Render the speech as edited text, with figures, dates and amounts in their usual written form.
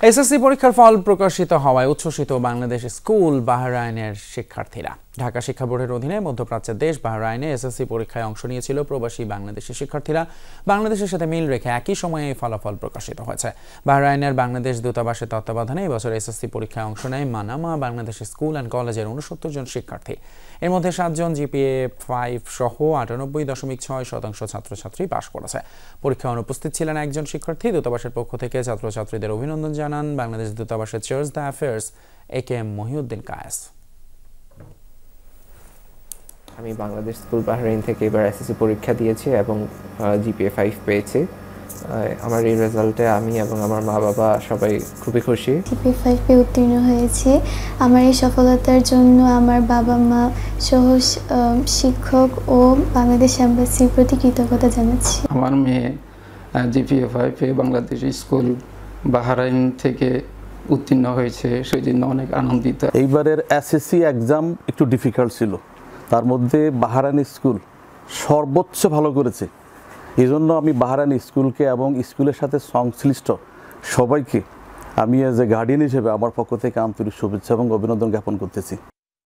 SSC পরীক্ষার ফল প্রকাশিত হওয়ায় উচ্ছ্বসিত বাংলাদেশ স্কুল বাহরাইনের শিক্ষার্থীরা। ঢাকা শিক্ষা বোর্ডের অধীনে মধ্যপ্রাচ্যের দেশ বাহরাইনে এসএসসি পরীক্ষায় অংশ নিয়েছিল প্রবাসী বাংলাদেশি শিক্ষার্থীরা। বাংলাদেশের সাথে মিল রেখে একই সময়ে এই ফলাফল প্রকাশিত হয়েছে। বাহরাইনের বাংলাদেশ দূতাবাসের তত্ত্বাবধানে এবছর এসএসসি পরীক্ষায় অংশ নেয় মানামা বাংলাদেশ স্কুল অ্যান্ড কলেজের 69 জন শিক্ষার্থী। এর মধ্যে 7 জন জিপিএ 5 সহ 98.6% ছাত্রছাত্রী পাশ করেছে। পরীক্ষায় অনুপস্থিত ছিলেন একজন শিক্ষার্থী। দূতাবাসের পক্ষ থেকে ছাত্রছাত্রীদের অভিনন্দন জানান বাংলাদেশ দূতাবাসের charge d' affaires AKM Mohiuddin Kayes. আমি বাংলাদেশ স্কুল বাহরাইন থেকে এবার এসএসসি পরীক্ষা দিয়েছি এবং জিপিএ 5 পেয়েছি। আমার এই রেজাল্টে আমি এবং আমার মা বাবা সবাই খুবই খুশি। জিপিএ 5 পেয়ে উত্তীর্ণ হয়েছি। আমার এই সফলতার জন্য আমার বাবা মা সহ শিক্ষক ও বাংলাদেশ এম্বাসির প্রতি কৃতজ্ঞতা জানাচ্ছি। আমার মেয়ে জিপিএ 5 পেয়ে বাংলাদেশ স্কুল বাহরাইন থেকে উত্তীর্ণ হয়েছে, সেই জন্য অনেক আনন্দিত। এইবারের এসএসসি এক্সাম একটু ডিফিকাল্ট ছিল, তার মধ্যে বাহরাইন স্কুল সর্বোচ্চ ভালো করেছে। এই জন্য আমি বাহরাইন স্কুলকে এবং স্কুলের সাথে সংশ্লিষ্ট সবাইকে আমি এজ এ গার্ডিয়ান হিসেবে আমার পক্ষ থেকে আন্তরিক শুভেচ্ছা এবং অভিনন্দন জ্ঞাপন করতেছি।